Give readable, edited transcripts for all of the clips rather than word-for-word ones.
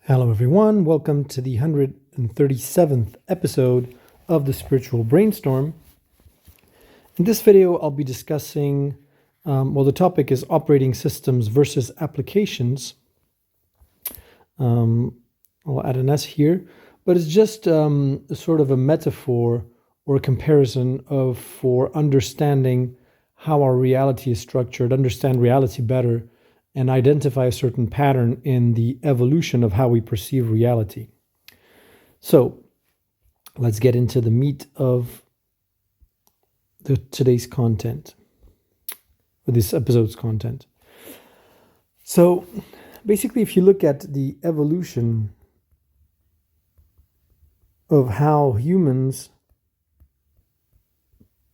Hello, everyone. Welcome to the 137th episode of the Spiritual Brainstorm. In this video, I'll be discussing, the topic is operating systems versus applications. I'll add an S here, but it's just sort of a metaphor or a comparison for understanding how our reality is structured, understand reality better, and identify a certain pattern in the evolution of how we perceive reality. So let's get into the meat of today's content, or this episode's content. So basically, if you look at the evolution of how humans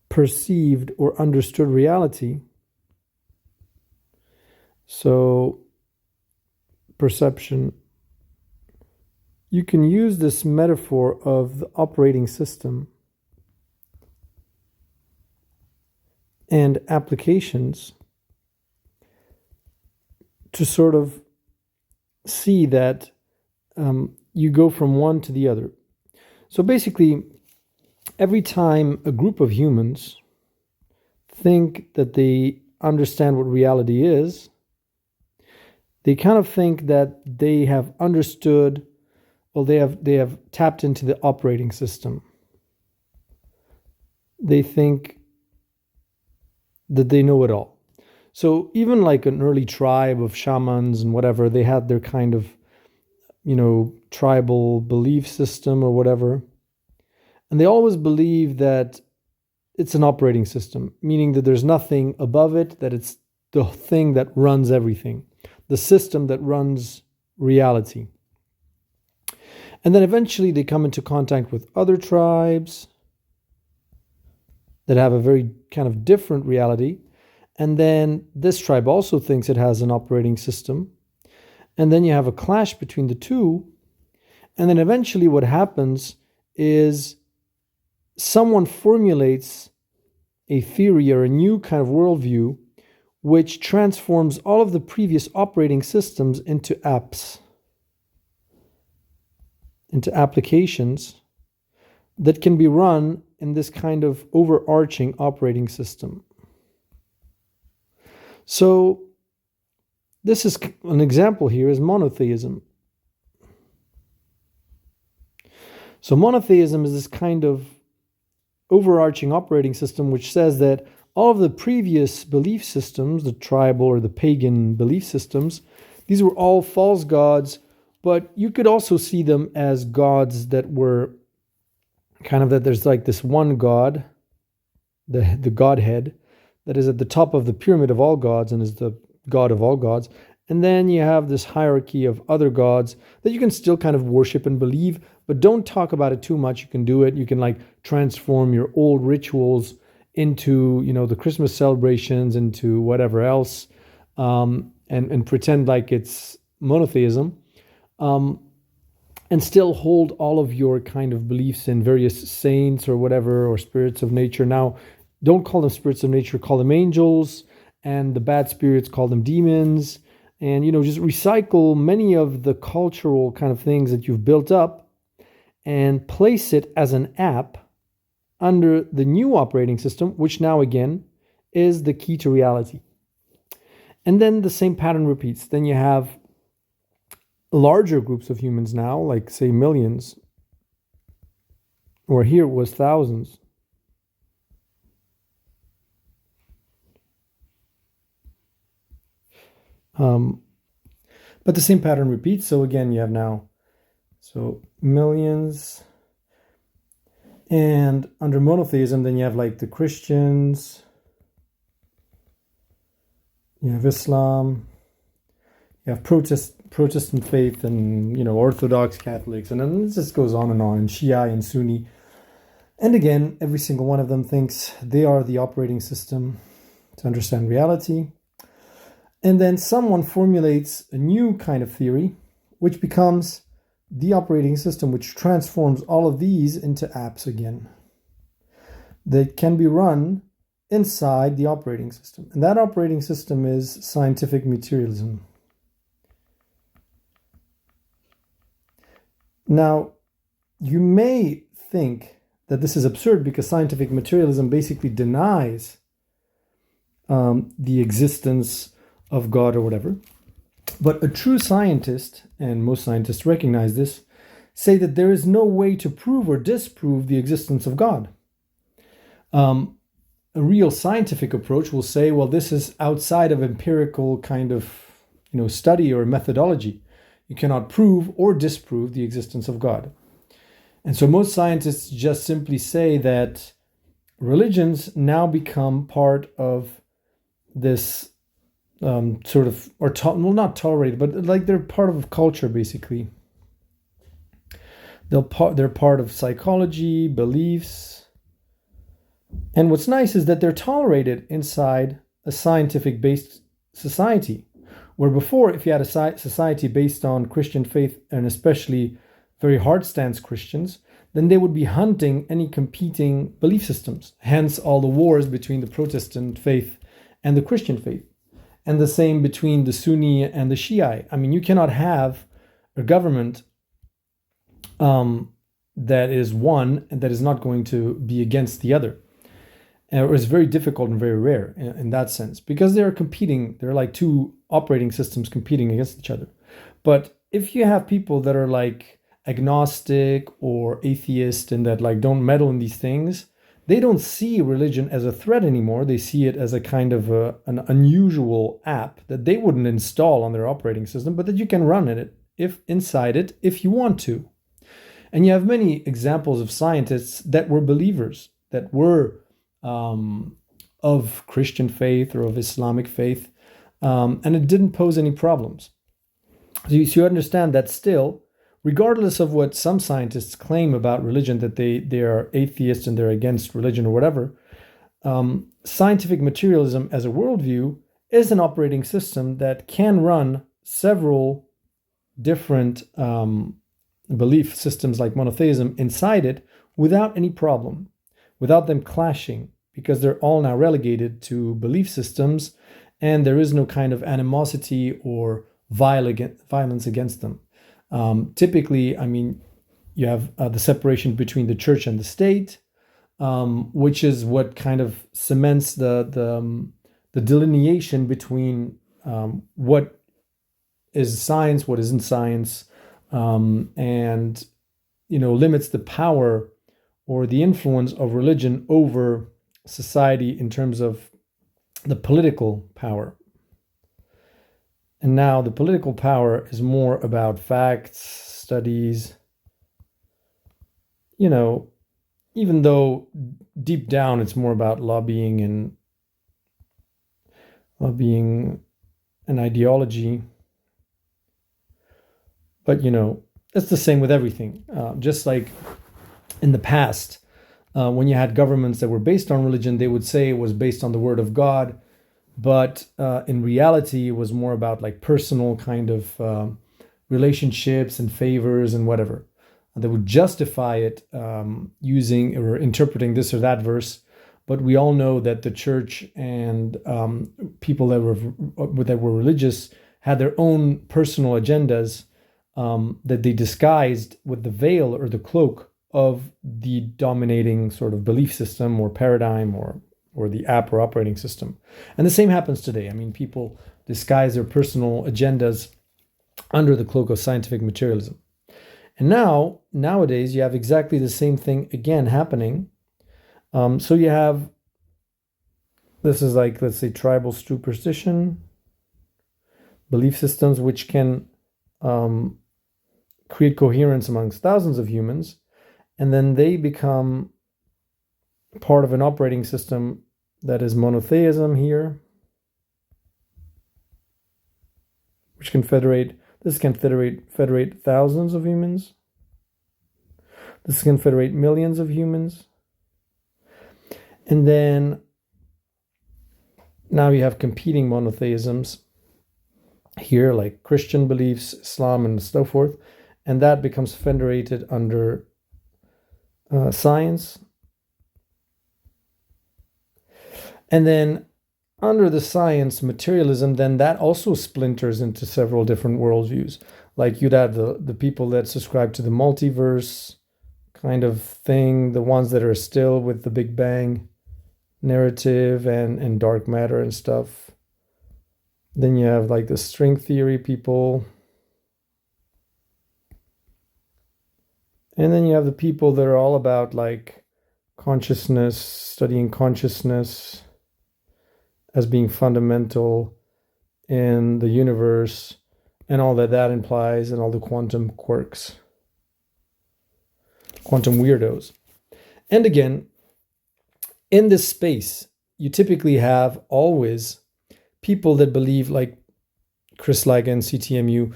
perceived or understood reality, so perception, you can use this metaphor of the operating system and applications to sort of see that you go from one to the other. So basically, every time a group of humans think that they understand what reality is, they kind of think that they have understood, or they have tapped into the operating system. They think that they know it all. So even like an early tribe of shamans and whatever, they had their kind of, tribal belief system or whatever. And they always believe that it's an operating system, meaning that there's nothing above it, that it's the thing that runs everything, the system that runs reality. And then eventually they come into contact with other tribes that have a very kind of different reality. And then this tribe also thinks it has an operating system. And then you have a clash between the two. And then eventually what happens is someone formulates a theory or a new kind of worldview which transforms all of the previous operating systems into apps, into applications that can be run in this kind of overarching operating system. So this is an example here is monotheism. So monotheism is this kind of overarching operating system which says that all of the previous belief systems, the tribal or the pagan belief systems, these were all false gods, but you could also see them as gods that were kind of that there's like this one god, the Godhead, that is at the top of the pyramid of all gods and is the God of all gods. And then you have this hierarchy of other gods that you can still kind of worship and believe, but don't talk about it too much. You can do it. You can like transform your old rituals into, the Christmas celebrations, into whatever else, and pretend like it's monotheism, and still hold all of your kind of beliefs in various saints or whatever, or spirits of nature. Now, don't call them spirits of nature, call them angels, and the bad spirits, call them demons, and, just recycle many of the cultural kind of things that you've built up and place it as an app under the new operating system, which now again is the key to reality. And then the same pattern repeats. Then you have larger groups of humans now, like say millions, or here it was thousands. But the same pattern repeats. So again, you have now, millions. And under monotheism, then you have like the Christians, you have Islam, you have Protestant faith, and, Orthodox Catholics, and then it just goes on, and Shia and Sunni. And again, every single one of them thinks they are the operating system to understand reality. And then someone formulates a new kind of theory, which becomes the operating system, which transforms all of these into apps again that can be run inside the operating system. And that operating system is scientific materialism. Now, you may think that this is absurd because scientific materialism basically denies the existence of God or whatever. But a true scientist, and most scientists recognize this, say that there is no way to prove or disprove the existence of God. A real scientific approach will say, well, this is outside of empirical kind of study or methodology. You cannot prove or disprove the existence of God. And so most scientists just simply say that religions now become part of this sort of, not tolerated, but like they're part of culture, basically. They're part of psychology, beliefs. And what's nice is that they're tolerated inside a scientific-based society, where before, if you had a society based on Christian faith, and especially very hard stance Christians, then they would be hunting any competing belief systems. Hence all the wars between the Protestant faith and the Christian faith. And the same between the Sunni and the Shiite. I mean, you cannot have a government that is one and that is not going to be against the other. And it's very difficult and very rare in that sense, because they're competing. They're like two operating systems competing against each other. But if you have people that are like agnostic or atheist and that like don't meddle in these things, they don't see religion as a threat anymore. They see it as a kind of an unusual app that they wouldn't install on their operating system, but that you can run in it inside it if you want to. And you have many examples of scientists that were believers, that were of Christian faith or of Islamic faith, and it didn't pose any problems. So you understand that still, regardless of what some scientists claim about religion, that they are atheists and they're against religion or whatever, scientific materialism as a worldview is an operating system that can run several different belief systems like monotheism inside it without any problem, without them clashing, because they're all now relegated to belief systems and there is no kind of animosity or violence against them. Typically, I mean, you have the separation between the church and the state, which is what kind of cements the delineation between what is science, what isn't science, and limits the power or the influence of religion over society in terms of the political power. And now the political power is more about facts, studies, even though deep down it's more about lobbying and ideology. But, it's the same with everything. Just like in the past, when you had governments that were based on religion, they would say it was based on the word of God. But in reality, it was more about like personal kind of relationships and favors and whatever. They would justify it using or interpreting this or that verse. But we all know that the church and people that were religious had their own personal agendas that they disguised with the veil or the cloak of the dominating sort of belief system or paradigm or the app or operating system. And the same happens today. I mean, people disguise their personal agendas under the cloak of scientific materialism. And nowadays, you have exactly the same thing again happening. So you have, this is like, let's say, tribal superstition, belief systems which can create coherence amongst thousands of humans, and then they become part of an operating system that is monotheism here, which can federate thousands of humans. This can federate millions of humans. And then now you have competing monotheisms here, like Christian beliefs, Islam, and so forth. And that becomes federated under science. And then under the science materialism, then that also splinters into several different worldviews. Like you'd have the people that subscribe to the multiverse kind of thing, the ones that are still with the Big Bang narrative and dark matter and stuff. Then you have like the string theory people. And then you have the people that are all about like consciousness, studying consciousness as being fundamental in the universe and all that that implies, and all the quantum quirks, quantum weirdos. And again, in this space, you typically have always people that believe, like Chris Lagan, CTMU,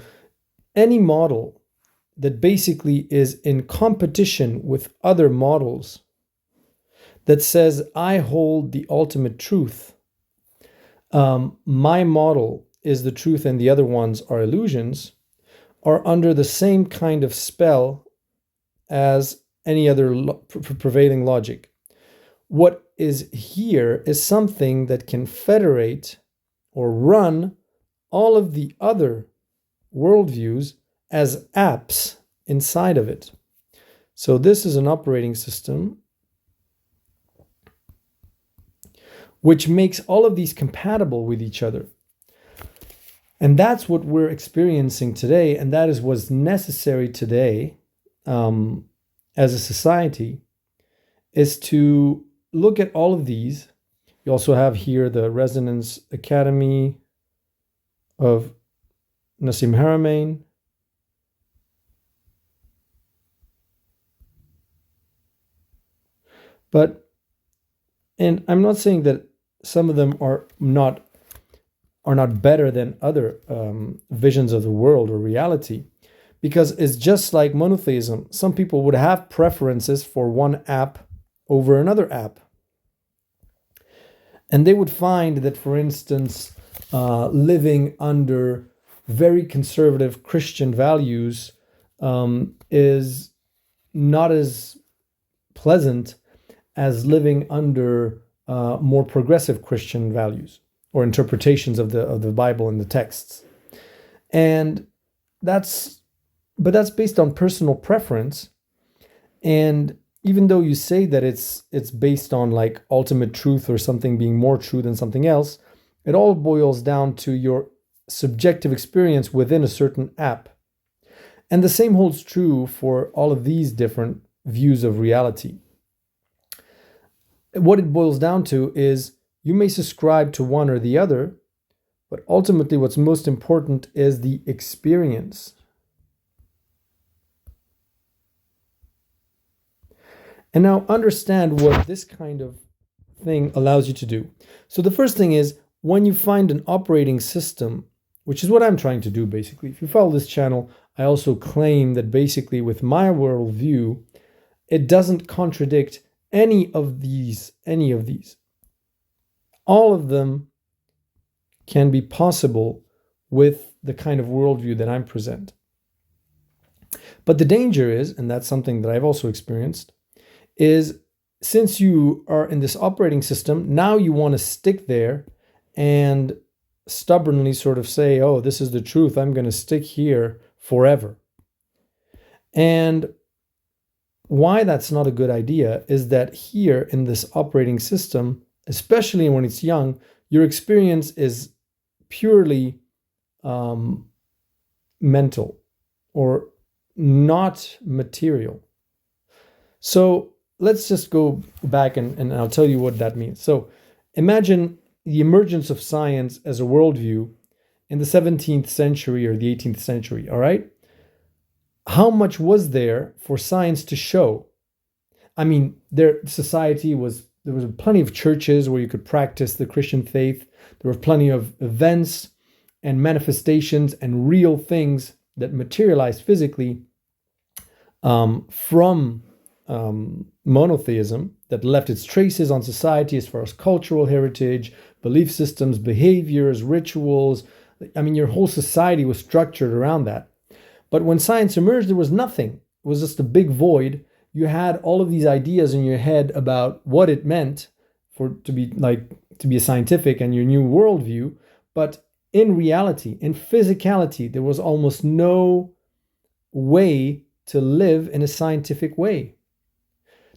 any model that basically is in competition with other models that says, I hold the ultimate truth. My model is the truth and the other ones are illusions, are under the same kind of spell as any other prevailing logic. What is here is something that can federate or run all of the other worldviews as apps inside of it. So this is an operating system which makes all of these compatible with each other. And that's what we're experiencing today, and that is what's necessary today as a society, is to look at all of these. You also have here the Resonance Academy of Nassim Haramein. And I'm not saying that some of them are not better than other visions of the world or reality, because it's just like monotheism. Some people would have preferences for one app over another app. And they would find that, for instance, living under very conservative Christian values is not as pleasant as living under more progressive Christian values or interpretations of the Bible and the texts. And that's based on personal preference. And even though you say that it's based on like ultimate truth or something being more true than something else, it all boils down to your subjective experience within a certain app. And the same holds true for all of these different views of reality. What it boils down to is you may subscribe to one or the other, but ultimately what's most important is the experience. And now understand what this kind of thing allows you to do. So the first thing is, when you find an operating system, which is what I'm trying to do basically. If you follow this channel, I also claim that basically with my worldview, it doesn't contradict any of these. All of them can be possible with the kind of worldview that I'm present. But the danger is, and that's something that I've also experienced, is since you are in this operating system, now you want to stick there and stubbornly sort of say, oh, this is the truth, I'm going to stick here forever. And why that's not a good idea is that here in this operating system, especially when it's young, your experience is purely mental or not material. So let's just go back and I'll tell you what that means. So imagine the emergence of science as a worldview in the 17th century or the 18th century, all right? How much was there for science to show? I mean, there was plenty of churches where you could practice the Christian faith. There were plenty of events and manifestations and real things that materialized physically from monotheism that left its traces on society as far as cultural heritage, belief systems, behaviors, rituals. I mean, your whole society was structured around that. But when science emerged, there was nothing. It was just a big void. You had all of these ideas in your head about what it meant to be a scientific and your new worldview, but in reality, in physicality, there was almost no way to live in a scientific way.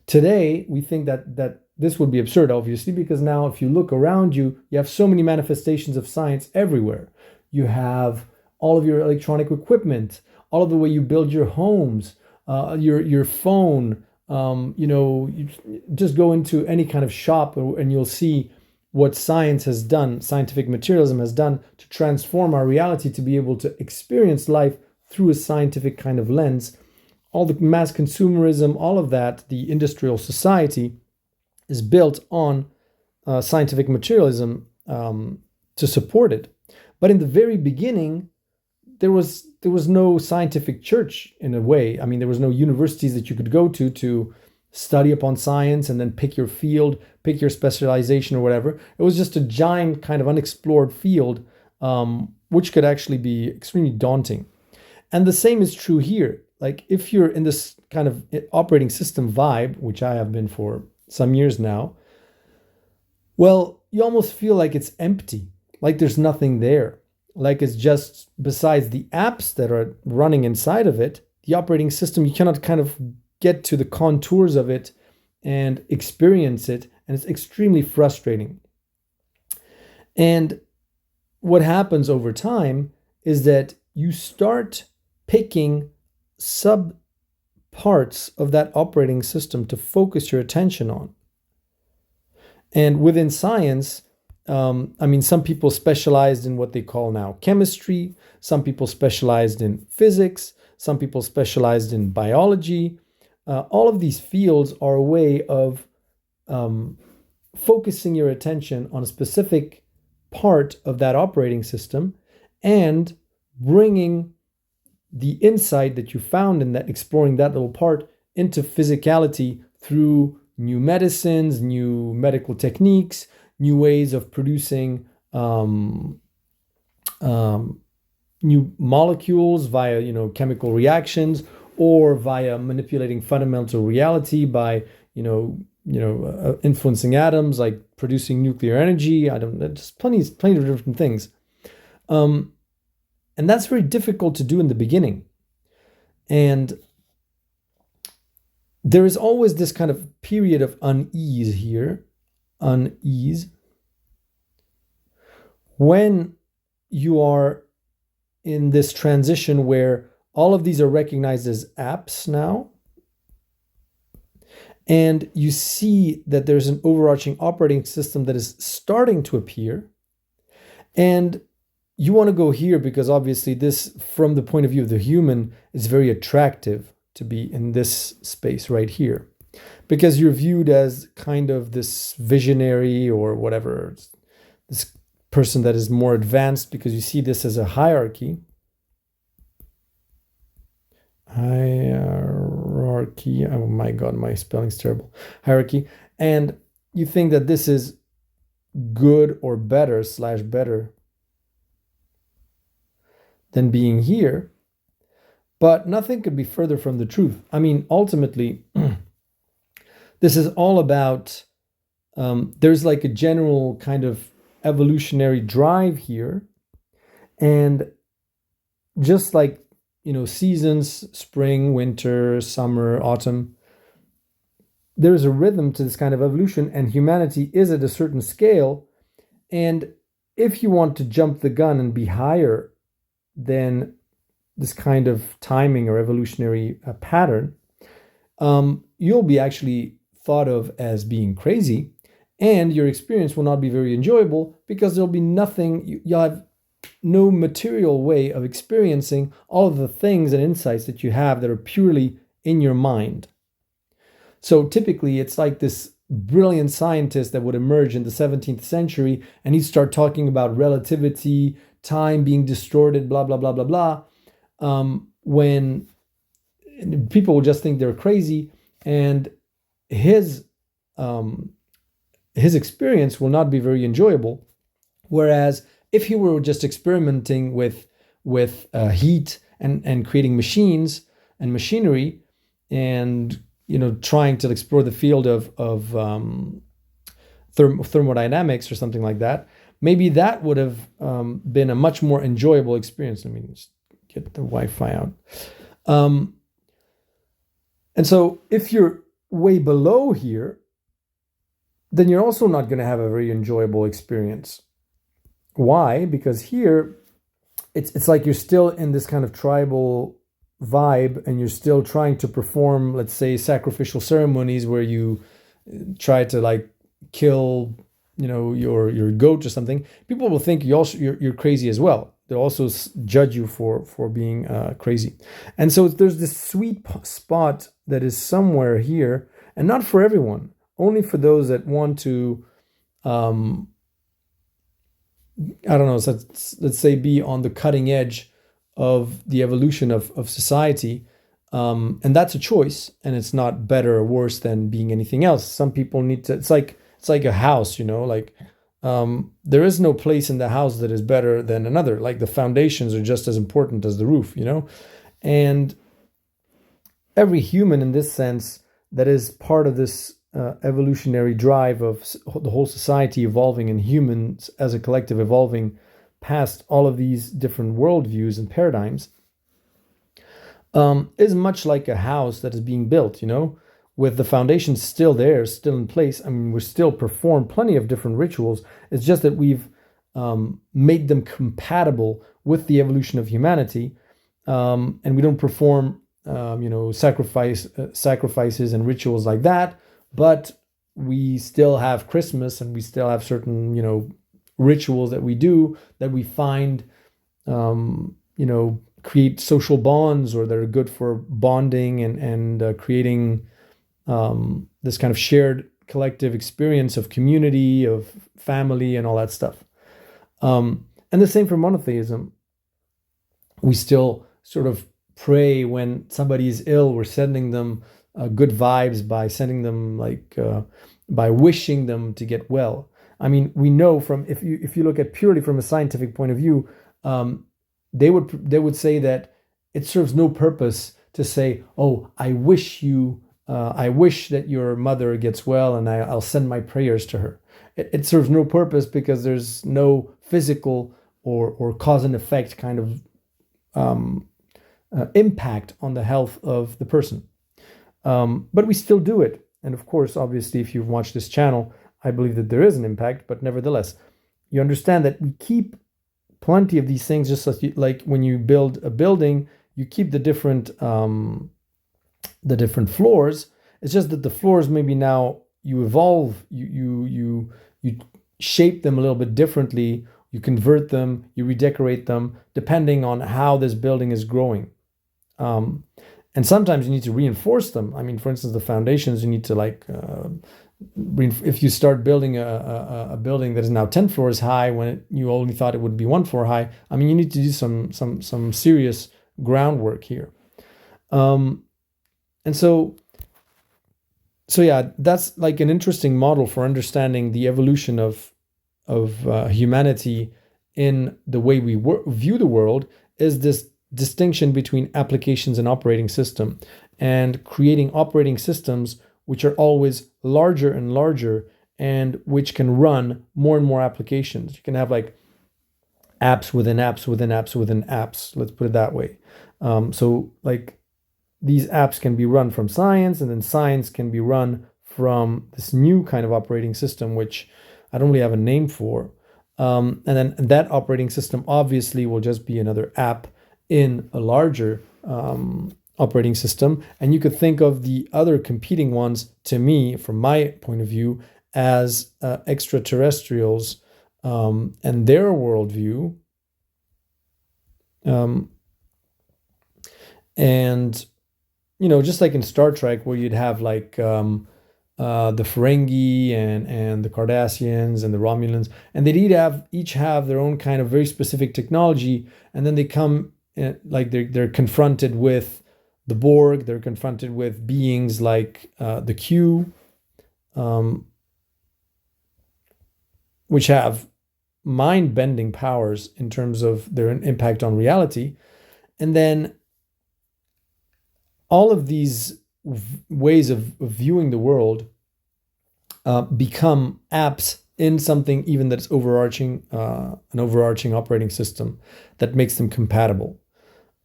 Today, we think that this would be absurd, obviously, because now if you look around you, you have so many manifestations of science everywhere. You have all of your electronic equipment, all of the way you build your homes, your phone. You just go into any kind of shop and you'll see what science has done, scientific materialism has done to transform our reality to be able to experience life through a scientific kind of lens. All the mass consumerism, all of that, the industrial society is built on scientific materialism to support it. But in the very beginning, there was no scientific church in a way. I mean, there was no universities that you could go to study upon science and then pick your field, pick your specialization or whatever. It was just a giant kind of unexplored field, which could actually be extremely daunting. And the same is true here. Like if you're in this kind of operating system vibe, which I have been for some years now, well, you almost feel like it's empty, like there's nothing there. Like it's just, besides the apps that are running inside of it, the operating system, you cannot kind of get to the contours of it and experience it. And it's extremely frustrating. And what happens over time is that you start picking sub parts of that operating system to focus your attention on. And within science, some people specialized in what they call now chemistry, some people specialized in physics, some people specialized in biology. All of these fields are a way of focusing your attention on a specific part of that operating system and bringing the insight that you found in that, exploring that little part, into physicality through new medicines, new medical techniques, new ways of producing new molecules via chemical reactions, or via manipulating fundamental reality by influencing atoms, like producing nuclear energy. Just plenty of different things. And that's very difficult to do in the beginning. And there is always this kind of period of unease here, when you are in this transition where all of these are recognized as apps now, and you see that there's an overarching operating system that is starting to appear, and you want to go here because obviously this, from the point of view of the human, is very attractive to be in this space right here, because you're viewed as kind of this visionary or whatever, this person that is more advanced, because you see this as a hierarchy. Oh my God, my spelling's terrible. Hierarchy. And you think that this is good or better / better than being here. But nothing could be further from the truth. I mean, ultimately, this is all about, there's like a general kind of evolutionary drive here. And just like, seasons, spring, winter, summer, autumn, there's a rhythm to this kind of evolution, and humanity is at a certain scale. And if you want to jump the gun and be higher than this kind of timing or evolutionary pattern, you'll be actually thought of as being crazy, and your experience will not be very enjoyable because there'll be nothing, you'll have no material way of experiencing all of the things and insights that you have that are purely in your mind. So typically it's like this brilliant scientist that would emerge in the 17th century, and he'd start talking about relativity, time being distorted, blah, blah, blah, blah, blah. When people will just think they're crazy, and his experience will not be very enjoyable. Whereas if he were just experimenting with heat and creating machines and machinery, and trying to explore the field of thermodynamics or something like that, maybe that would have been a much more enjoyable experience. Let me just get the Wi-Fi out. Um, and so if you're way below here, then you're also not going to have a very enjoyable experience. Why? Because here it's like you're still in this kind of tribal vibe, and you're still trying to perform, let's say, sacrificial ceremonies where you try to like kill, your goat or something. People will think you're crazy as well. They'll also judge you for being crazy. And so there's this sweet spot that is somewhere here, and not for everyone, only for those that want to I don't know, so let's say be on the cutting edge of the evolution of society. And that's a choice, and it's not better or worse than being anything else. Some people need to, it's like a house, like there is no place in the house that is better than another. Like the foundations are just as important as the roof, and every human in this sense that is part of this evolutionary drive of the whole society evolving and humans as a collective evolving past all of these different worldviews and paradigms, is much like a house that is being built, with the foundations still there, still in place. I mean, we still perform plenty of different rituals. It's just that we've made them compatible with the evolution of humanity, and we don't perform sacrifices and rituals like that, but we still have Christmas, and we still have certain rituals that we do that we find create social bonds, or that are good for bonding and creating this kind of shared collective experience of community, of family, and all that stuff. And the same for monotheism. We still sort of pray when somebody is ill. We're sending them good vibes by sending them by wishing them to get well. I mean, we know from, if you look at purely from a scientific point of view, they would say that it serves no purpose to say, oh, I wish that your mother gets well, and I'll send my prayers to her. It serves no purpose, because there's no physical or cause and effect kind of impact on the health of the person. But we still do it. And of course, obviously, if you've watched this channel, I believe that there is an impact, but nevertheless, you understand that we keep plenty of these things, just like when you build a building, you keep the different floors. It's just that the floors, maybe now you evolve, you shape them a little bit differently, you convert them, you redecorate them, depending on how this building is growing. And sometimes you need to reinforce them. I mean, for instance, the foundations, you need to if you start building a building that is now 10 floors high when you only thought it would be 1 floor high, I mean, you need to do some serious groundwork here. And so yeah, that's like an interesting model for understanding the evolution of humanity in the way we view the world, is this distinction between applications and operating system, and creating operating systems which are always larger and larger, and which can run more and more applications. You can have like apps within apps within apps within apps. Let's put it that way. So like these apps can be run from science, and then science can be run from this new kind of operating system, which I don't really have a name for. And then that operating system obviously will just be another app in a larger operating system. And you could think of the other competing ones, to me, from my point of view, as extraterrestrials and their worldview. And, just like in Star Trek, where you'd have like the Ferengi and the Cardassians and the Romulans, and they'd each have their own kind of very specific technology, and then they come like they're confronted with the Borg, they're confronted with beings like the Q, which have mind-bending powers in terms of their impact on reality. And then all of these ways of viewing the world become apps in something even that's overarching, an overarching operating system that makes them compatible.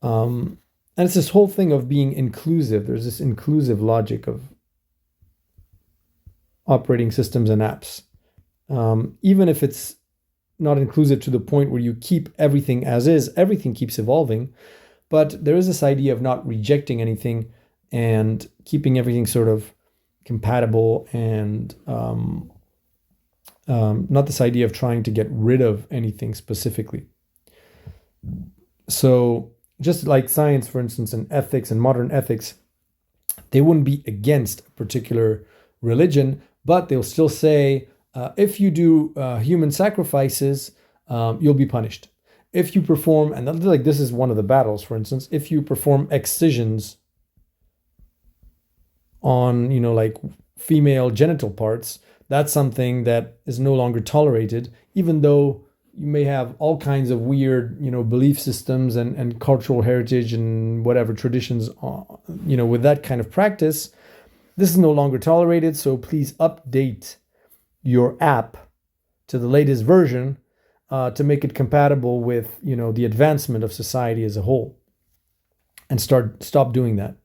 And it's this whole thing of being inclusive. There's this inclusive logic of operating systems and apps. Even if it's not inclusive to the point where you keep everything as is, everything keeps evolving. But there is this idea of not rejecting anything and keeping everything sort of compatible, and not this idea of trying to get rid of anything specifically. So just like science, for instance, and ethics and modern ethics, they wouldn't be against a particular religion, but they'll still say, if you do human sacrifices, you'll be punished. If you perform, and like this is one of the battles, for instance, if you perform excisions on, like female genital parts, that's something that is no longer tolerated, even though you may have all kinds of weird, belief systems and cultural heritage and whatever traditions, with that kind of practice. This is no longer tolerated, so please update your app to the latest version to make it compatible with, the advancement of society as a whole, and stop doing that.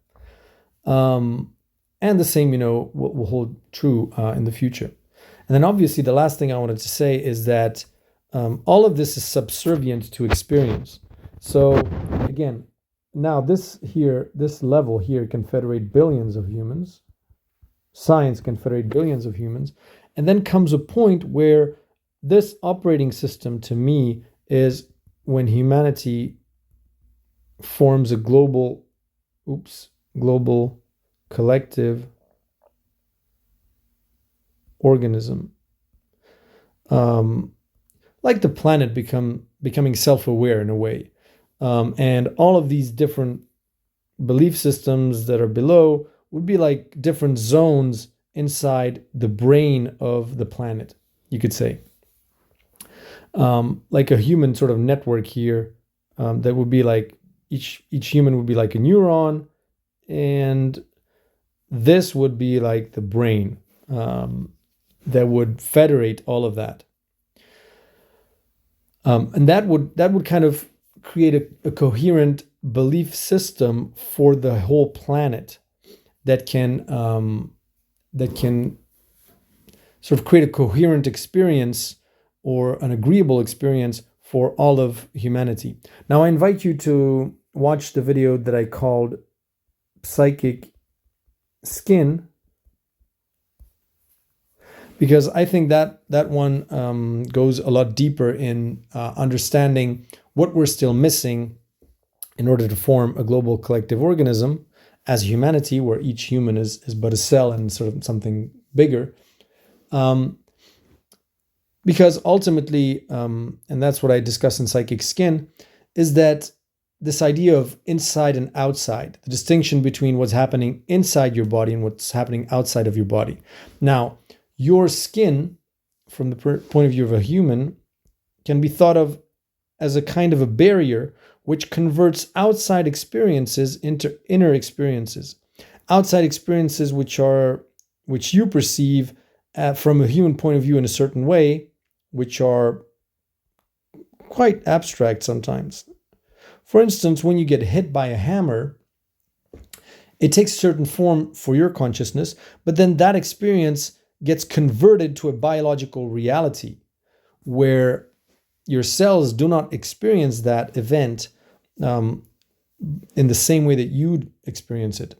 And the same, will hold true in the future. And then obviously the last thing I wanted to say is that all of this is subservient to experience. So again, now this level here can federate billions of humans. Science can federate billions of humans. And then comes a point where this operating system, to me, is when humanity forms a global collective organism. Like the planet becoming self-aware in a way. And all of these different belief systems that are below would be like different zones inside the brain of the planet, you could say. Like a human sort of network here, that would be like each human would be like a neuron, and this would be like the brain that would federate all of that. And that would kind of create a coherent belief system for the whole planet that can sort of create a coherent experience or an agreeable experience for all of humanity. Now, I invite you to watch the video that I called Psychic Skin, because I think that one goes a lot deeper in understanding what we're still missing in order to form a global collective organism as humanity, where each human is but a cell and sort of something bigger. Because ultimately, and that's what I discuss in Psychic Skin, is that this idea of inside and outside, the distinction between what's happening inside your body and what's happening outside of your body. Now, your skin, from the point of view of a human, can be thought of as a kind of a barrier which converts outside experiences into inner experiences. Outside experiences which you perceive from a human point of view in a certain way, which are quite abstract sometimes. For instance, when you get hit by a hammer, it takes a certain form for your consciousness, but then that experience gets converted to a biological reality where your cells do not experience that event in the same way that you'd experience it.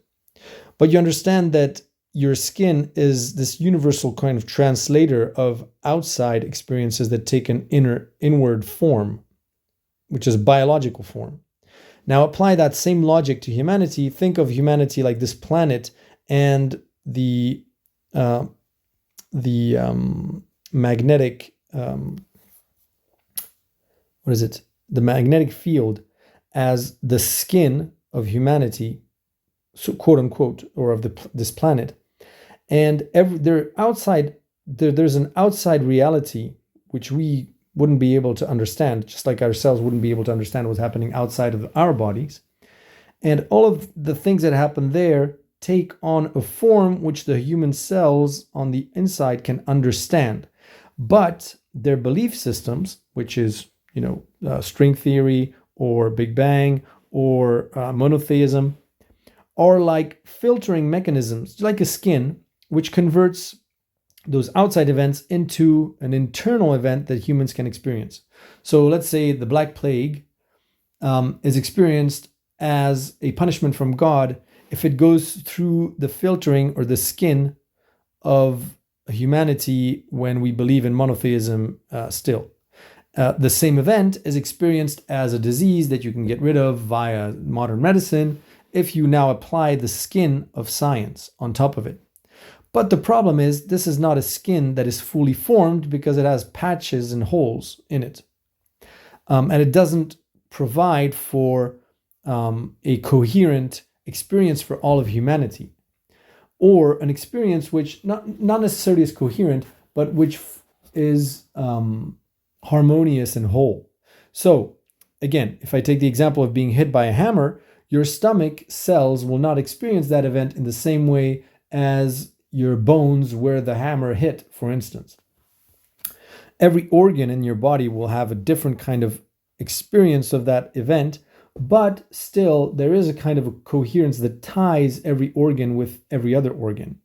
But you understand that your skin is this universal kind of translator of outside experiences that take an inward form, which is biological form. Now apply that same logic to humanity. Think of humanity like this planet, and the magnetic the magnetic field as the skin of humanity, so quote unquote, or of this planet. And there's an outside reality which we wouldn't be able to understand, just like ourselves wouldn't be able to understand what's happening outside of our bodies. And all of the things that happen there take on a form which the human cells on the inside can understand. But their belief systems, which is, string theory or Big Bang or monotheism, are like filtering mechanisms, like a skin, which converts those outside events into an internal event that humans can experience. So let's say the Black Plague is experienced as a punishment from God if it goes through the filtering or the skin of humanity when we believe in monotheism still. The same event is experienced as a disease that you can get rid of via modern medicine if you now apply the skin of science on top of it. But the problem is, this is not a skin that is fully formed because it has patches and holes in it. And it doesn't provide for a coherent experience for all of humanity, or an experience which not necessarily is coherent, but which is harmonious and whole. So again, if I take the example of being hit by a hammer, your stomach cells will not experience that event in the same way as your bones where the hammer hit, for instance. Every organ in your body will have a different kind of experience of that event, but still there is a kind of a coherence that ties every organ with every other organ.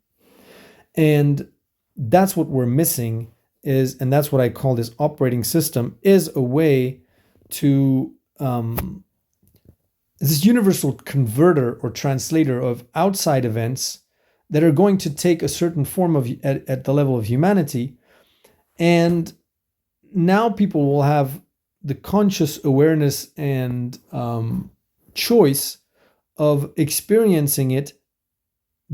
And that's what we're missing and that's what I call this operating system, is a way to this universal converter or translator of outside events that are going to take a certain form of at the level of humanity. And now people will have the conscious awareness and choice of experiencing it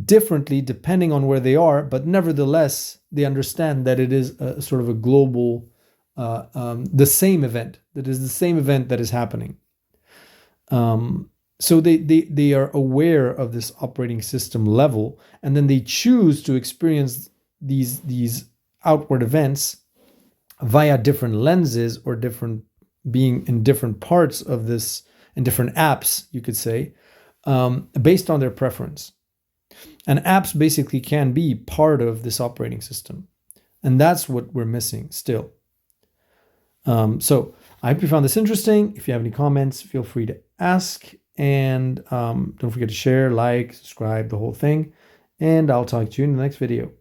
differently depending on where they are, but nevertheless they understand that it is a sort of a global, the same event, that is the same event that is happening. So they are aware of this operating system level, and then they choose to experience these outward events via different lenses, or different being in different parts of this, in different apps, you could say, based on their preference. And apps basically can be part of this operating system. And that's what we're missing still. So I hope you found this interesting. If you have any comments, feel free to ask. And don't forget to share, like, subscribe, the whole thing. And I'll talk to you in the next video.